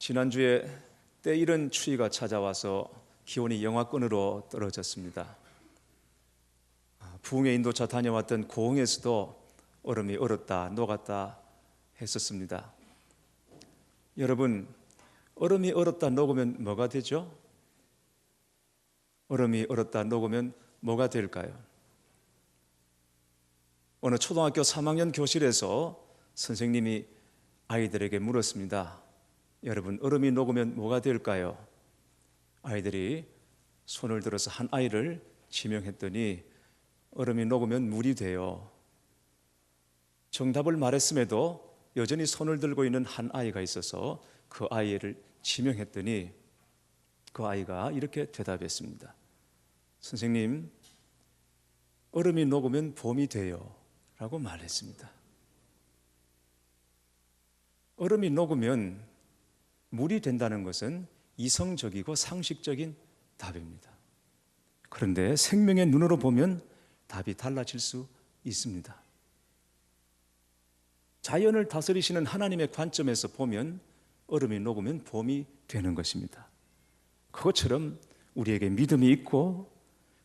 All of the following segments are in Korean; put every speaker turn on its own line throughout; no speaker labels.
지난주에 때이른 추위가 찾아와서 기온이 영하권으로 떨어졌습니다. 부흥의 인도차 다녀왔던 고흥에서도 얼음이 얼었다 녹았다 했었습니다. 여러분, 얼음이 얼었다 녹으면 뭐가 되죠? 얼음이 얼었다 녹으면 뭐가 될까요? 어느 초등학교 3학년 교실에서 선생님이 아이들에게 물었습니다. 여러분, 얼음이 녹으면 뭐가 될까요? 아이들이 손을 들어서 한 아이를 지명했더니 얼음이 녹으면 물이 돼요. 정답을 말했음에도 여전히 손을 들고 있는 한 아이가 있어서 그 아이를 지명했더니 그 아이가 이렇게 대답했습니다. 선생님, 얼음이 녹으면 봄이 돼요 라고 말했습니다. 얼음이 녹으면 물이 된다는 것은 이성적이고 상식적인 답입니다. 그런데 생명의 눈으로 보면 답이 달라질 수 있습니다. 자연을 다스리시는 하나님의 관점에서 보면 얼음이 녹으면 봄이 되는 것입니다. 그것처럼 우리에게 믿음이 있고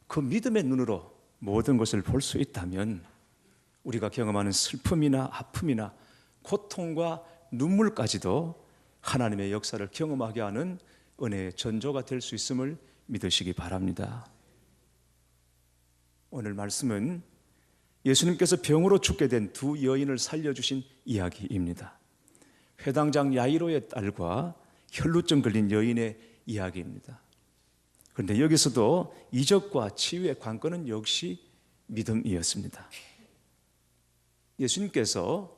그 믿음의 눈으로 모든 것을 볼 수 있다면 우리가 경험하는 슬픔이나 아픔이나 고통과 눈물까지도 하나님의 역사를 경험하게 하는 은혜의 전조가 될 수 있음을 믿으시기 바랍니다. 오늘 말씀은 예수님께서 병으로 죽게 된 두 여인을 살려주신 이야기입니다. 회당장 야이로의 딸과 혈루증 걸린 여인의 이야기입니다. 그런데 여기서도 이적과 치유의 관건은 역시 믿음이었습니다. 예수님께서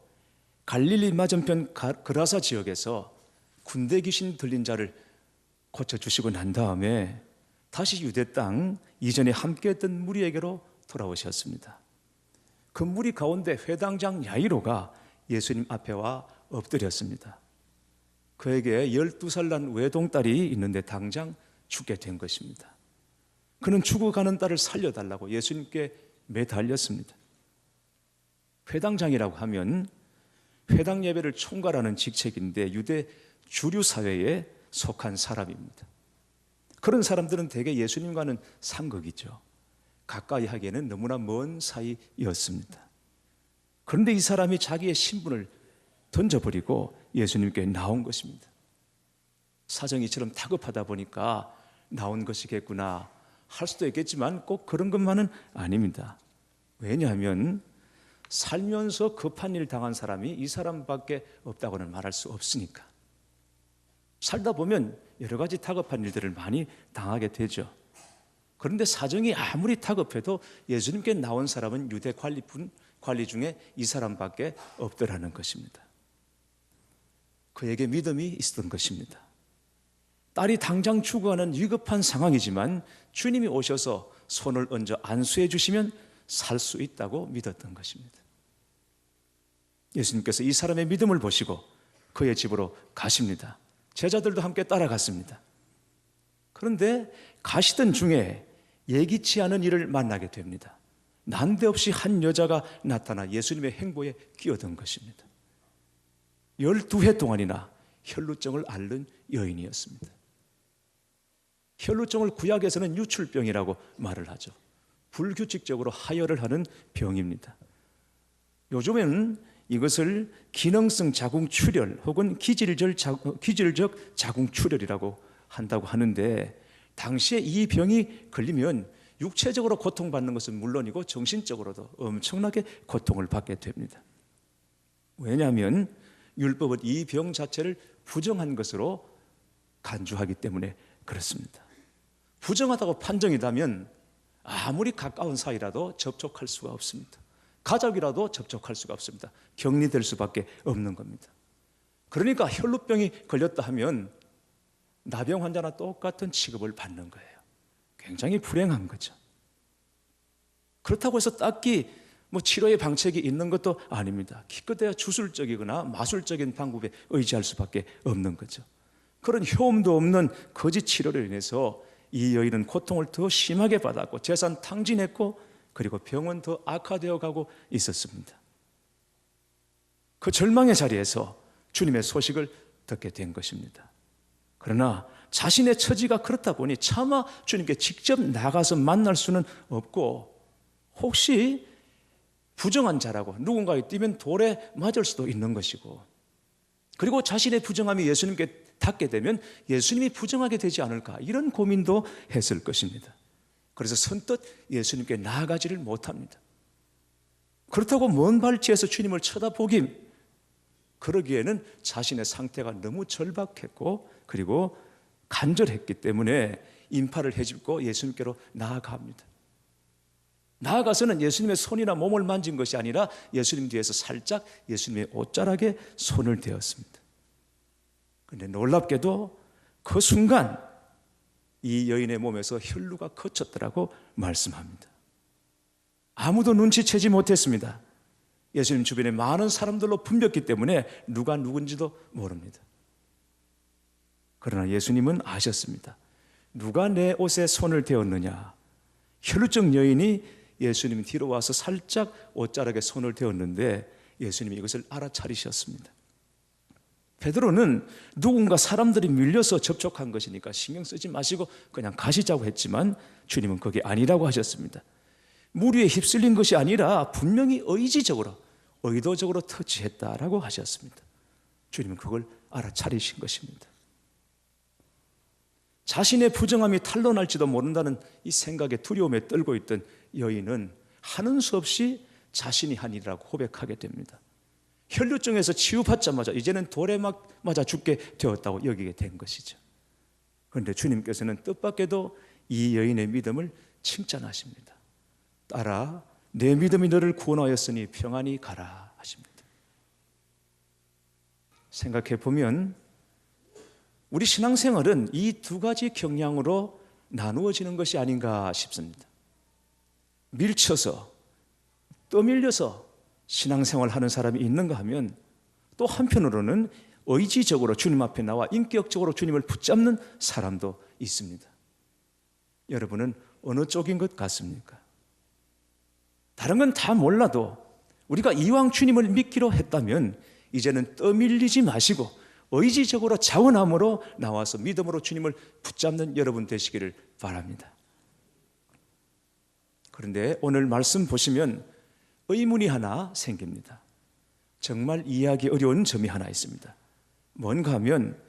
갈릴리 맞은편 그라사 지역에서 군대 귀신 들린 자를 고쳐주시고 난 다음에 다시 유대 땅 이전에 함께했던 무리에게로 돌아오셨습니다. 그 무리 가운데 회당장 야이로가 예수님 앞에 와 엎드렸습니다. 그에게 12살 난 외동딸이 있는데 당장 죽게 된 것입니다. 그는 죽어가는 딸을 살려달라고 예수님께 매달렸습니다. 회당장이라고 하면 회당 예배를 총괄하는 직책인데 유대 주류 사회에 속한 사람입니다. 그런 사람들은 대개 예수님과는 상극이죠. 가까이 하기에는 너무나 먼 사이였습니다. 그런데 이 사람이 자기의 신분을 던져버리고 예수님께 나온 것입니다. 사정이 이처럼 다급하다 보니까 나온 것이겠구나 할 수도 있겠지만 꼭 그런 것만은 아닙니다. 왜냐하면 살면서 급한 일 당한 사람이 이 사람밖에 없다고는 말할 수 없으니까. 살다 보면 여러 가지 다급한 일들을 많이 당하게 되죠. 그런데 사정이 아무리 다급해도 예수님께 나온 사람은 유대 관리 중에 이 사람밖에 없더라는 것입니다. 그에게 믿음이 있었던 것입니다. 딸이 당장 죽어가는 위급한 상황이지만 주님이 오셔서 손을 얹어 안수해 주시면 살 수 있다고 믿었던 것입니다. 예수님께서 이 사람의 믿음을 보시고 그의 집으로 가십니다. 제자들도 함께 따라갔습니다. 그런데 가시던 중에 예기치 않은 일을 만나게 됩니다. 난데없이 한 여자가 나타나 예수님의 행보에 끼어든 것입니다. 12해 동안이나 혈루증을 앓는 여인이었습니다. 혈루증을 구약에서는 유출병이라고 말을 하죠. 불규칙적으로 하혈을 하는 병입니다. 요즘에는 이것을 기능성 자궁출혈 혹은 기질적 자궁출혈이라고 한다고 하는데 당시에 이 병이 걸리면 육체적으로 고통받는 것은 물론이고 정신적으로도 엄청나게 고통을 받게 됩니다. 왜냐하면 율법은 이 병 자체를 부정한 것으로 간주하기 때문에 그렇습니다. 부정하다고 판정이 되면 아무리 가까운 사이라도 접촉할 수가 없습니다. 가족이라도 접촉할 수가 없습니다. 격리될 수밖에 없는 겁니다. 그러니까 혈루병이 걸렸다 하면 나병 환자나 똑같은 취급을 받는 거예요. 굉장히 불행한 거죠. 그렇다고 해서 딱히 치료의 방책이 있는 것도 아닙니다. 기껏해야 주술적이거나 마술적인 방법에 의지할 수밖에 없는 거죠. 그런 효험도 없는 거짓 치료로 인해서 이 여인은 고통을 더 심하게 받았고 재산 탕진했고 그리고 병은 더 악화되어 가고 있었습니다. 그 절망의 자리에서 주님의 소식을 듣게 된 것입니다. 그러나 자신의 처지가 그렇다 보니 차마 주님께 직접 나가서 만날 수는 없고, 혹시 부정한 자라고 누군가에 뛰면 돌에 맞을 수도 있는 것이고, 그리고 자신의 부정함이 예수님께 닿게 되면 예수님이 부정하게 되지 않을까, 이런 고민도 했을 것입니다. 그래서 선뜻 예수님께 나아가지를 못합니다. 그렇다고 먼 발치에서 주님을 쳐다보긴, 그러기에는 자신의 상태가 너무 절박했고 그리고 간절했기 때문에 인파를 헤집고 예수님께로 나아갑니다. 나아가서는 예수님의 손이나 몸을 만진 것이 아니라 예수님 뒤에서 살짝 예수님의 옷자락에 손을 대었습니다. 그런데 놀랍게도 그 순간 이 여인의 몸에서 혈루가 거쳤더라고 말씀합니다. 아무도 눈치채지 못했습니다. 예수님 주변에 많은 사람들로 붐볐기 때문에 누가 누군지도 모릅니다. 그러나 예수님은 아셨습니다. 누가 내 옷에 손을 대었느냐? 혈루증 여인이 예수님 뒤로 와서 살짝 옷자락에 손을 대었는데 예수님이 이것을 알아차리셨습니다. 베드로는 누군가 사람들이 밀려서 접촉한 것이니까 신경 쓰지 마시고 그냥 가시자고 했지만 주님은 그게 아니라고 하셨습니다. 무리에 휩쓸린 것이 아니라 분명히 의도적으로 터치했다라고 하셨습니다. 주님은 그걸 알아차리신 것입니다. 자신의 부정함이 탄로날지도 모른다는 이 생각에 두려움에 떨고 있던 여인은 하는 수 없이 자신이 한 일이라고 고백하게 됩니다. 혈루증에서 치유받자마자 이제는 돌에 맞아 죽게 되었다고 여기게 된 것이죠. 그런데 주님께서는 뜻밖에도 이 여인의 믿음을 칭찬하십니다. 딸아, 내 믿음이 너를 구원하였으니 평안히 가라 하십니다. 생각해 보면 우리 신앙생활은 이 두 가지 경향으로 나누어지는 것이 아닌가 싶습니다. 밀쳐서 떠밀려서 신앙생활 하는 사람이 있는가 하면, 또 한편으로는 의지적으로 주님 앞에 나와 인격적으로 주님을 붙잡는 사람도 있습니다. 여러분은 어느 쪽인 것 같습니까? 다른 건 다 몰라도 우리가 이왕 주님을 믿기로 했다면 이제는 떠밀리지 마시고 의지적으로 자원함으로 나와서 믿음으로 주님을 붙잡는 여러분 되시기를 바랍니다. 그런데 오늘 말씀 보시면 의문이 하나 생깁니다. 정말 이해하기 어려운 점이 하나 있습니다. 뭔가 하면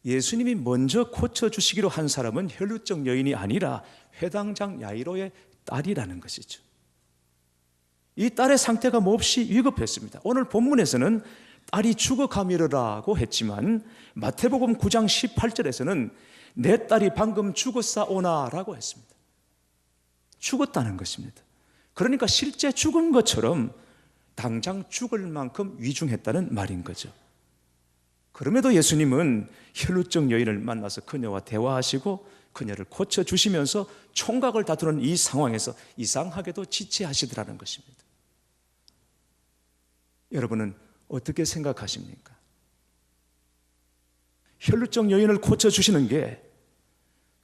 예수님이 먼저 고쳐주시기로 한 사람은 혈루증 여인이 아니라 회당장 야이로의 딸이라는 것이죠. 이 딸의 상태가 몹시 위급했습니다. 오늘 본문에서는 딸이 죽어가미르라고 했지만 마태복음 9장 18절에서는 내 딸이 방금 죽었사오나라고 했습니다. 죽었다는 것입니다. 그러니까 실제 죽은 것처럼 당장 죽을 만큼 위중했다는 말인 거죠. 그럼에도 예수님은 혈루증 여인을 만나서 그녀와 대화하시고 그녀를 고쳐주시면서 총각을 다투는 이 상황에서 이상하게도 지체하시더라는 것입니다. 여러분은 어떻게 생각하십니까? 혈루증 여인을 고쳐주시는 게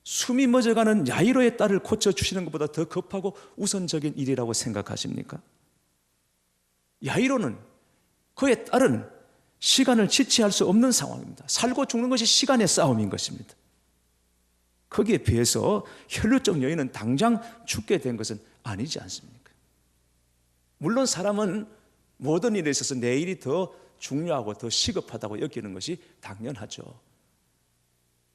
숨이 멎어가는 야이로의 딸을 고쳐주시는 것보다 더 급하고 우선적인 일이라고 생각하십니까? 야이로는, 그의 딸은 시간을 지체할 수 없는 상황입니다. 살고 죽는 것이 시간의 싸움인 것입니다. 거기에 비해서 혈루증 여인은 당장 죽게 된 것은 아니지 않습니까? 물론 사람은 모든 일에 있어서 내일이 더 중요하고 더 시급하다고 여기는 것이 당연하죠.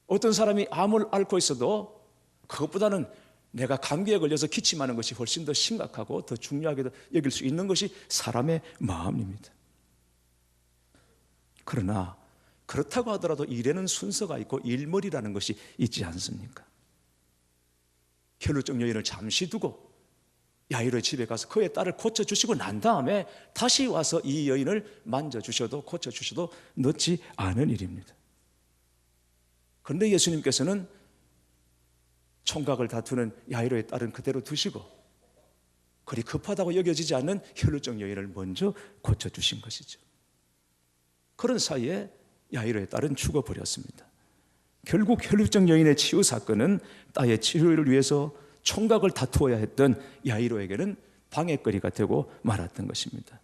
어떤 사람이 암을 앓고 있어도 그것보다는 내가 감기에 걸려서 기침하는 것이 훨씬 더 심각하고 더 중요하게 여길 수 있는 것이 사람의 마음입니다. 그러나 그렇다고 하더라도 일에는 순서가 있고 일머리라는 것이 있지 않습니까? 혈루증 여인을 잠시 두고 야이로의 집에 가서 그의 딸을 고쳐주시고 난 다음에 다시 와서 이 여인을 만져주셔도 고쳐주셔도 늦지 않은 일입니다. 그런데 예수님께서는 총각을 다투는 야이로의 딸은 그대로 두시고 그리 급하다고 여겨지지 않는 혈루증 여인을 먼저 고쳐주신 것이죠. 그런 사이에 야이로의 딸은 죽어버렸습니다. 결국 혈루증 여인의 치유 사건은 딸의 치료를 위해서 총각을 다투어야 했던 야이로에게는 방해거리가 되고 말았던 것입니다.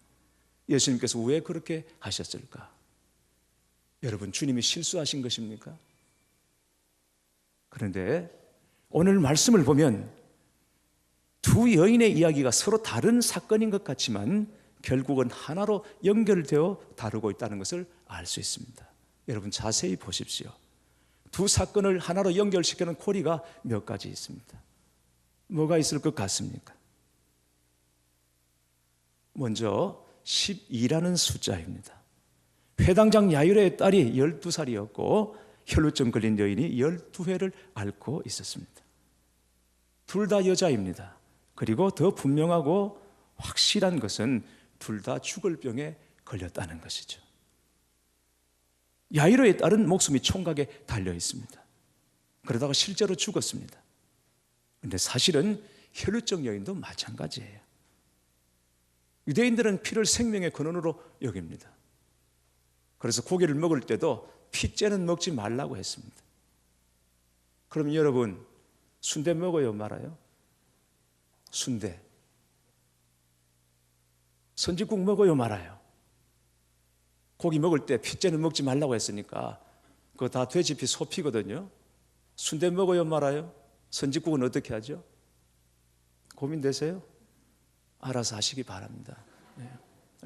예수님께서 왜 그렇게 하셨을까? 여러분, 주님이 실수하신 것입니까? 그런데 오늘 말씀을 보면 두 여인의 이야기가 서로 다른 사건인 것 같지만 결국은 하나로 연결되어 다루고 있다는 것을 알 수 있습니다. 여러분 자세히 보십시오. 두 사건을 하나로 연결시키는 고리가 몇 가지 있습니다. 뭐가 있을 것 같습니까? 먼저 12라는 숫자입니다. 회당장 야이로의 딸이 12살이었고 혈루증 걸린 여인이 12회를 앓고 있었습니다. 둘 다 여자입니다. 그리고 더 분명하고 확실한 것은 둘 다 죽을 병에 걸렸다는 것이죠. 야이로의 딸은 목숨이 총각에 달려 있습니다. 그러다가 실제로 죽었습니다. 그런데 사실은 혈루증 여인도 마찬가지예요. 유대인들은 피를 생명의 근원으로 여깁니다. 그래서 고기를 먹을 때도 피째는 먹지 말라고 했습니다. 그럼 여러분 순대 먹어요 말아요? 순대 선지국 먹어요 말아요? 고기 먹을 때 피째는 먹지 말라고 했으니까 그거 다 돼지 피 소피거든요. 순대 먹어요 말아요? 선지국은 어떻게 하죠? 고민되세요? 알아서 하시기 바랍니다. 네.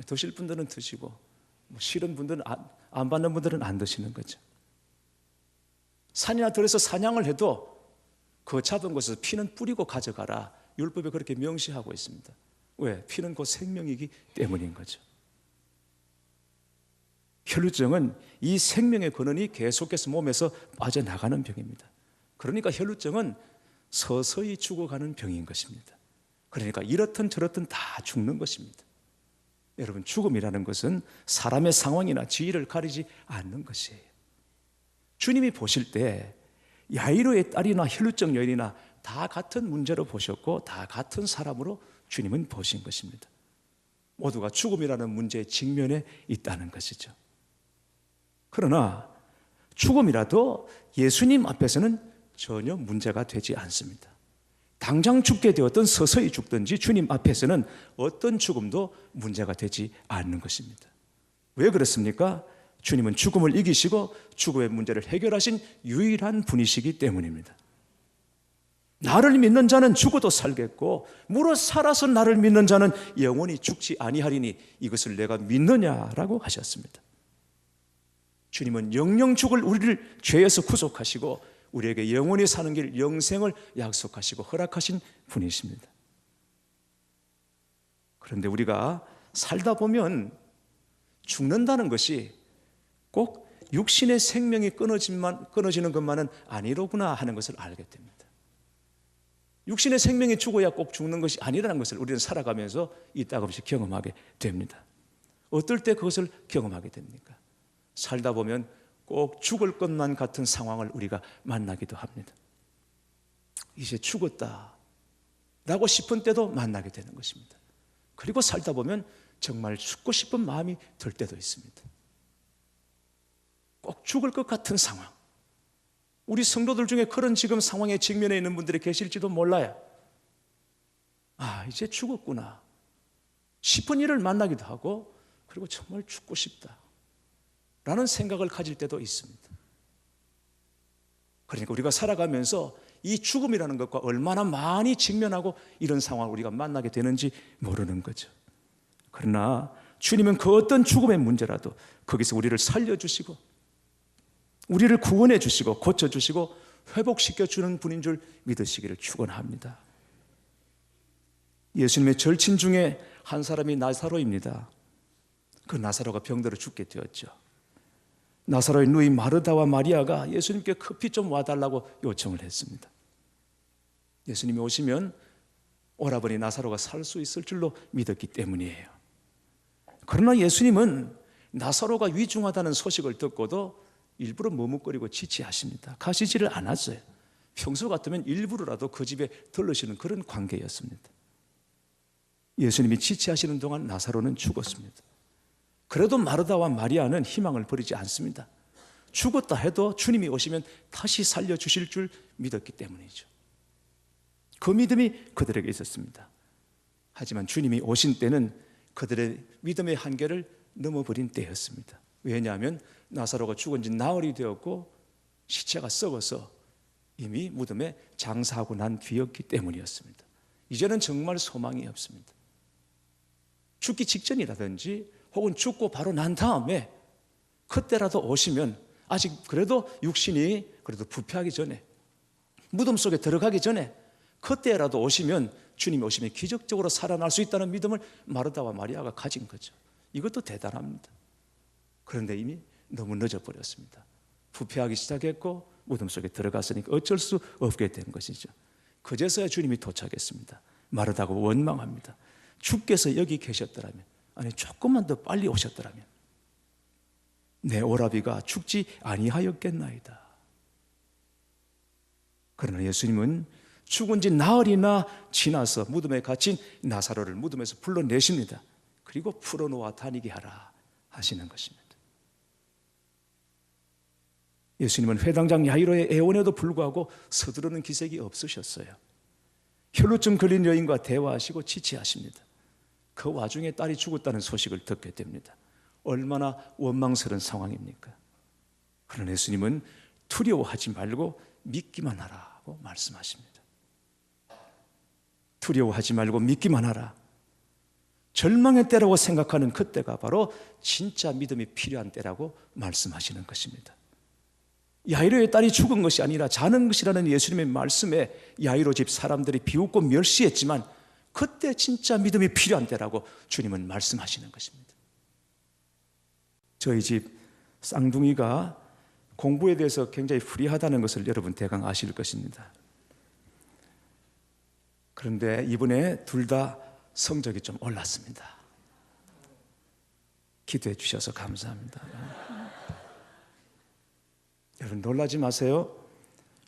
드실 분들은 드시고 싫은 분들은 안 받는 분들은 안 드시는 거죠. 산이나 들에서 사냥을 해도 그 잡은 곳에서 피는 뿌리고 가져가라. 율법에 그렇게 명시하고 있습니다. 왜? 피는 곧 생명이기 때문인 거죠. 혈루증은 이 생명의 근원이 계속해서 몸에서 빠져나가는 병입니다. 그러니까 혈루증은 서서히 죽어가는 병인 것입니다. 그러니까 이렇든 저렇든 다 죽는 것입니다. 여러분 죽음이라는 것은 사람의 상황이나 지위를 가리지 않는 것이에요. 주님이 보실 때 야이로의 딸이나 혈루증 여인이나 다 같은 문제로 보셨고 다 같은 사람으로 주님은 보신 것입니다. 모두가 죽음이라는 문제에 직면해 있다는 것이죠. 그러나 죽음이라도 예수님 앞에서는 전혀 문제가 되지 않습니다. 당장 죽게 되었든 서서히 죽든지 주님 앞에서는 어떤 죽음도 문제가 되지 않는 것입니다. 왜 그렇습니까? 주님은 죽음을 이기시고 죽음의 문제를 해결하신 유일한 분이시기 때문입니다. 나를 믿는 자는 죽어도 살겠고 무릇 살아서 나를 믿는 자는 영원히 죽지 아니하리니 이것을 내가 믿느냐라고 하셨습니다. 주님은 영영 죽을 우리를 죄에서 구속하시고 우리에게 영원히 사는 길 영생을 약속하시고 허락하신 분이십니다. 그런데 우리가 살다 보면 죽는다는 것이 꼭 육신의 생명이 끊어지는 것만은 아니로구나 하는 것을 알게 됩니다. 육신의 생명이 죽어야 꼭 죽는 것이 아니라는 것을 우리는 살아가면서 이따금씩 경험하게 됩니다. 어떨 때 그것을 경험하게 됩니까? 살다 보면 꼭 죽을 것만 같은 상황을 우리가 만나기도 합니다. 이제 죽었다 라고 싶은 때도 만나게 되는 것입니다. 그리고 살다 보면 정말 죽고 싶은 마음이 들 때도 있습니다. 꼭 죽을 것 같은 상황. 우리 성도들 중에 그런 지금 상황에 직면해 있는 분들이 계실지도 몰라요. 이제 죽었구나 싶은 일을 만나기도 하고 그리고 정말 죽고 싶다 라는 생각을 가질 때도 있습니다. 그러니까 우리가 살아가면서 이 죽음이라는 것과 얼마나 많이 직면하고 이런 상황을 우리가 만나게 되는지 모르는 거죠. 그러나 주님은 그 어떤 죽음의 문제라도 거기서 우리를 살려주시고 우리를 구원해 주시고 고쳐주시고 회복시켜주는 분인 줄 믿으시기를 축원합니다. 예수님의 절친 중에 한 사람이 나사로입니다. 그 나사로가 병들어 죽게 되었죠. 나사로의 누이 마르다와 마리아가 예수님께 급히 좀 와달라고 요청을 했습니다. 예수님이 오시면 오라버니 나사로가 살 수 있을 줄로 믿었기 때문이에요. 그러나 예수님은 나사로가 위중하다는 소식을 듣고도 일부러 머뭇거리고 지체하십니다. 가시지를 않았어요. 평소 같으면 일부러라도 그 집에 들르시는 그런 관계였습니다. 예수님이 지체하시는 동안 나사로는 죽었습니다. 그래도 마르다와 마리아는 희망을 버리지 않습니다. 죽었다 해도 주님이 오시면 다시 살려주실 줄 믿었기 때문이죠. 그 믿음이 그들에게 있었습니다. 하지만 주님이 오신 때는 그들의 믿음의 한계를 넘어버린 때였습니다. 왜냐하면 나사로가 죽은 지 나흘이 되었고 시체가 썩어서 이미 무덤에 장사하고 난 뒤였기 때문이었습니다. 이제는 정말 소망이 없습니다. 죽기 직전이라든지 혹은 죽고 바로 난 다음에 그때라도 오시면, 아직 그래도 육신이 그래도 부패하기 전에, 무덤 속에 들어가기 전에 그때라도 오시면, 주님이 오시면 기적적으로 살아날 수 있다는 믿음을 마르다와 마리아가 가진 거죠. 이것도 대단합니다. 그런데 이미 너무 늦어버렸습니다. 부패하기 시작했고 무덤 속에 들어갔으니까 어쩔 수 없게 된 것이죠. 그제서야 주님이 도착했습니다. 마르다가 원망합니다. 주께서 여기 계셨더라면, 아니 조금만 더 빨리 오셨더라면 내 오라비가 죽지 아니하였겠나이다. 그러나 예수님은 죽은 지 나흘이나 지나서 무덤에 갇힌 나사로를 무덤에서 불러내십니다. 그리고 풀어놓아 다니게 하라 하시는 것입니다. 예수님은 회당장 야이로의 애원에도 불구하고 서두르는 기색이 없으셨어요. 혈루증 걸린 여인과 대화하시고 지체하십니다. 그 와중에 딸이 죽었다는 소식을 듣게 됩니다. 얼마나 원망스러운 상황입니까? 그러나 예수님은 두려워하지 말고 믿기만 하라고 말씀하십니다. 두려워하지 말고 믿기만 하라. 절망의 때라고 생각하는 그때가 바로 진짜 믿음이 필요한 때라고 말씀하시는 것입니다. 야이로의 딸이 죽은 것이 아니라 자는 것이라는 예수님의 말씀에 야이로 집 사람들이 비웃고 멸시했지만 그때 진짜 믿음이 필요한 때라고 주님은 말씀하시는 것입니다. 저희 집 쌍둥이가 공부에 대해서 굉장히 불이하다는 것을 여러분 대강 아실 것입니다. 그런데 이번에 둘 다 성적이 좀 올랐습니다. 기도해 주셔서 감사합니다. 여러분 놀라지 마세요.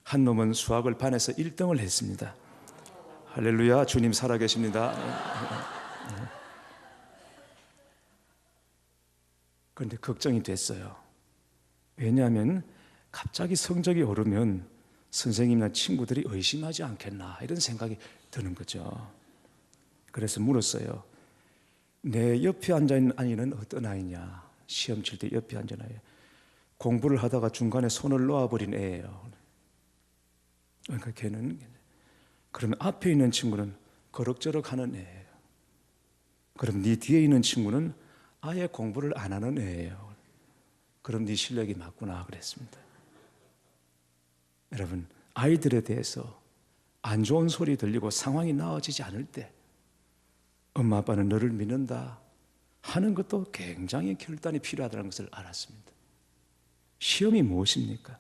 한 놈은 수학을 반에서 1등을 했습니다. 할렐루야, 주님 살아계십니다. 그런데 걱정이 됐어요. 왜냐하면 갑자기 성적이 오르면 선생님이나 친구들이 의심하지 않겠나 이런 생각이 드는 거죠. 그래서 물었어요. 내 옆에 앉아있는 아이는 어떤 아이냐. 시험 칠 때 옆에 앉은 아이. 공부를 하다가 중간에 손을 놓아버린 애예요. 그러니까 걔는, 그러면 앞에 있는 친구는 그럭저럭 하는 애예요. 그럼 네 뒤에 있는 친구는 아예 공부를 안 하는 애예요. 그럼 네 실력이 맞구나 그랬습니다. 여러분, 아이들에 대해서 안 좋은 소리 들리고 상황이 나아지지 않을 때 엄마 아빠는 너를 믿는다 하는 것도 굉장히 결단이 필요하다는 것을 알았습니다. 시험이 무엇입니까?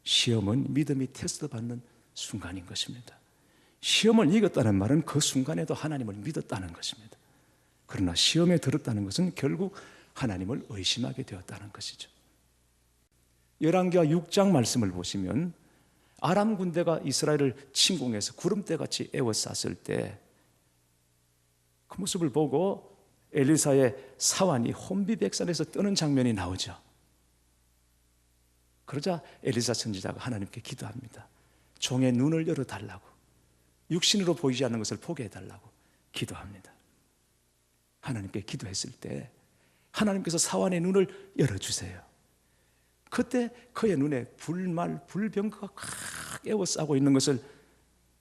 시험은 믿음이 테스트 받는 순간인 것입니다. 시험을 이겼다는 말은 그 순간에도 하나님을 믿었다는 것입니다. 그러나 시험에 들었다는 것은 결국 하나님을 의심하게 되었다는 것이죠. 열왕기하 6장 말씀을 보시면 아람 군대가 이스라엘을 침공해서 구름대같이 에워쌌을 때 그 모습을 보고 엘리사의 사환이 혼비백산에서 뜨는 장면이 나오죠. 그러자 엘리사 선지자가 하나님께 기도합니다. 종의 눈을 열어달라고, 육신으로 보이지 않는 것을 보게 해달라고 기도합니다. 하나님께 기도했을 때 하나님께서 사환의 눈을 열어주세요. 그때 그의 눈에 불말, 불병거가 꽉 에워싸고 있는 것을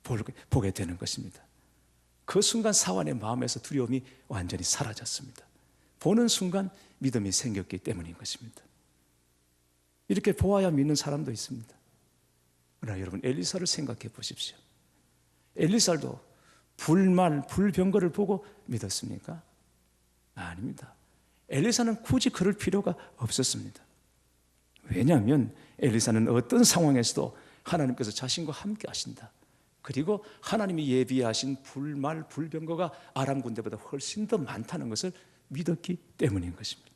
보게 되는 것입니다. 그 순간 사환의 마음에서 두려움이 완전히 사라졌습니다. 보는 순간 믿음이 생겼기 때문인 것입니다. 이렇게 보아야 믿는 사람도 있습니다. 그러나 여러분 엘리사를 생각해 보십시오. 엘리사도 불말, 불병거를 보고 믿었습니까? 아닙니다. 엘리사는 굳이 그럴 필요가 없었습니다. 왜냐하면 엘리사는 어떤 상황에서도 하나님께서 자신과 함께 하신다. 그리고 하나님이 예비하신 불말, 불병거가 아람 군대보다 훨씬 더 많다는 것을 믿었기 때문인 것입니다.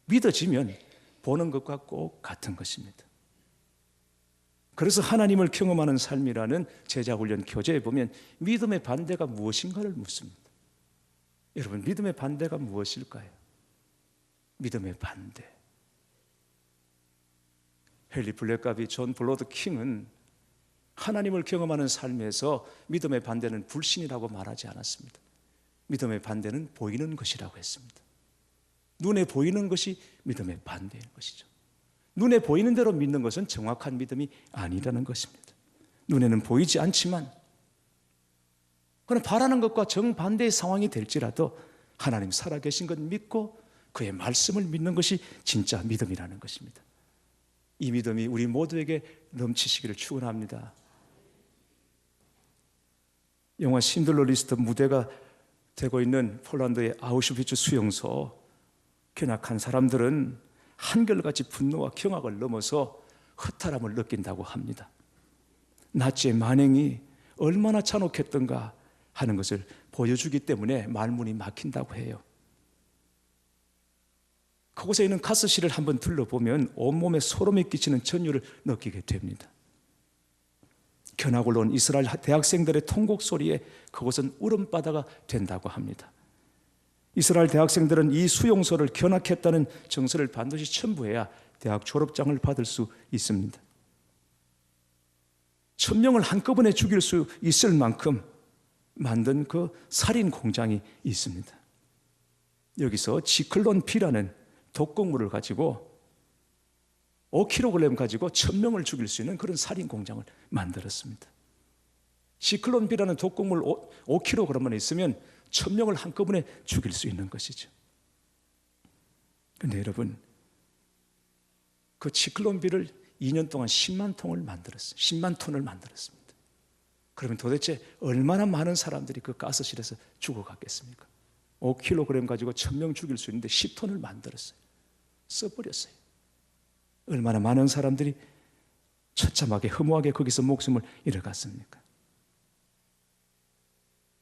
믿어지면 보는 것과 꼭 같은 것입니다. 그래서 하나님을 경험하는 삶이라는 제자훈련 교재에 보면 믿음의 반대가 무엇인가를 묻습니다. 여러분, 믿음의 반대가 무엇일까요? 믿음의 반대. 헨리 블랙갑이 존 블로드 킹은 하나님을 경험하는 삶에서 믿음의 반대는 불신이라고 말하지 않았습니다. 믿음의 반대는 보이는 것이라고 했습니다. 눈에 보이는 것이 믿음의 반대인 것이죠. 눈에 보이는 대로 믿는 것은 정확한 믿음이 아니라는 것입니다. 눈에는 보이지 않지만, 그러나 바라는 것과 정반대의 상황이 될지라도 하나님 살아계신 것 믿고 그의 말씀을 믿는 것이 진짜 믿음이라는 것입니다. 이 믿음이 우리 모두에게 넘치시기를 축원합니다. 영화 신들러 리스트 무대가 되고 있는 폴란드의 아우슈비츠 수용소, 견학한 사람들은 한결같이 분노와 경악을 넘어서 허탈함을 느낀다고 합니다. 나치의 만행이 얼마나 잔혹했던가 하는 것을 보여주기 때문에 말문이 막힌다고 해요. 그곳에 있는 가스실을 한번 둘러보면 온몸에 소름이 끼치는 전율을 느끼게 됩니다. 견학을 온 이스라엘 대학생들의 통곡 소리에 그곳은 울음바다가 된다고 합니다. 이스라엘 대학생들은 이 수용소를 견학했다는 정서를 반드시 첨부해야 대학 졸업장을 받을 수 있습니다. 1000명을 한꺼번에 죽일 수 있을 만큼 만든 그 살인 공장이 있습니다. 여기서 지클론 B라는 독극물을 가지고 5kg 가지고 1000명을 죽일 수 있는 그런 살인 공장을 만들었습니다. 지클론 B라는 독극물 5kg만 있으면 1000명을 한꺼번에 죽일 수 있는 것이죠. 그런데 여러분, 그 지클론 B를 2년 동안 10만 톤을 만들었습니다. 그러면 도대체 얼마나 많은 사람들이 그 가스실에서 죽어갔겠습니까? 5kg 가지고 1000명 죽일 수 있는데 10톤을 만들었어요. 써버렸어요. 얼마나 많은 사람들이 처참하게 허무하게 거기서 목숨을 잃어갔습니까?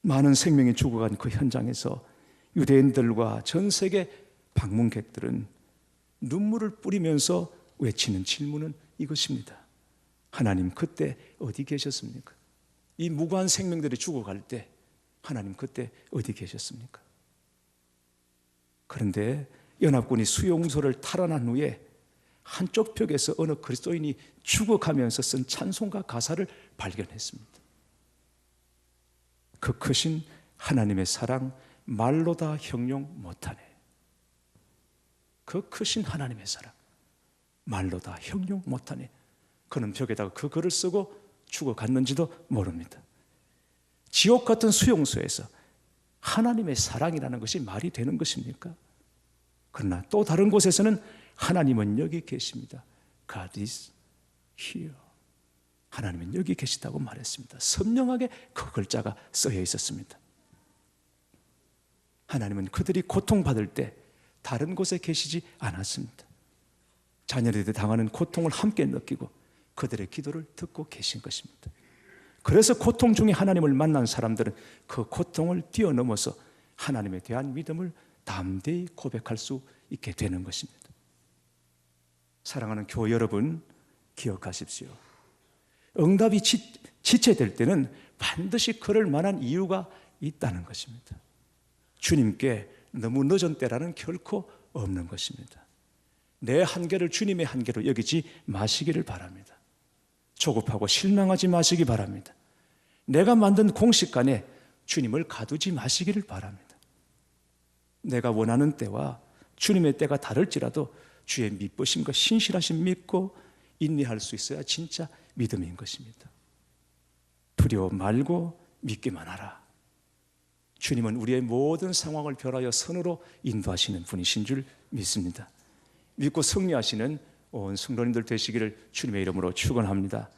많은 생명이 죽어간 그 현장에서 유대인들과 전 세계 방문객들은 눈물을 뿌리면서 외치는 질문은 이것입니다. 하나님 그때 어디 계셨습니까? 이 무고한 생명들이 죽어갈 때 하나님 그때 어디 계셨습니까? 그런데 연합군이 수용소를 탈환한 후에 한쪽 벽에서 어느 그리스도인이 죽어가면서 쓴 찬송가 가사를 발견했습니다. 그 크신 하나님의 사랑 말로 다 형용 못하네. 그 크신 하나님의 사랑 말로 다 형용 못하네. 그는 벽에다가 그 글을 쓰고 죽어갔는지도 모릅니다. 지옥 같은 수용소에서 하나님의 사랑이라는 것이 말이 되는 것입니까? 그러나 또 다른 곳에서는 하나님은 여기 계십니다. God is here. 하나님은 여기 계시다고 말했습니다. 선명하게 그 글자가 쓰여 있었습니다. 하나님은 그들이 고통받을 때 다른 곳에 계시지 않았습니다. 자녀들이 당하는 고통을 함께 느끼고 그들의 기도를 듣고 계신 것입니다. 그래서 고통 중에 하나님을 만난 사람들은 그 고통을 뛰어넘어서 하나님에 대한 믿음을 담대히 고백할 수 있게 되는 것입니다. 사랑하는 교회 여러분, 기억하십시오. 응답이 지체될 때는 반드시 그럴 만한 이유가 있다는 것입니다. 주님께 너무 늦은 때라는 결코 없는 것입니다. 내 한계를 주님의 한계로 여기지 마시기를 바랍니다. 조급하고 실망하지 마시기 바랍니다. 내가 만든 공식관에 주님을 가두지 마시기를 바랍니다. 내가 원하는 때와 주님의 때가 다를지라도 주의 미쁘심과 신실하심 믿고 인내할 수 있어야 진짜 믿음인 것입니다. 두려워 말고 믿기만 하라. 주님은 우리의 모든 상황을 변하여 선으로 인도하시는 분이신 줄 믿습니다. 믿고 승리하시는 온 성도님들 되시기를 주님의 이름으로 축원합니다.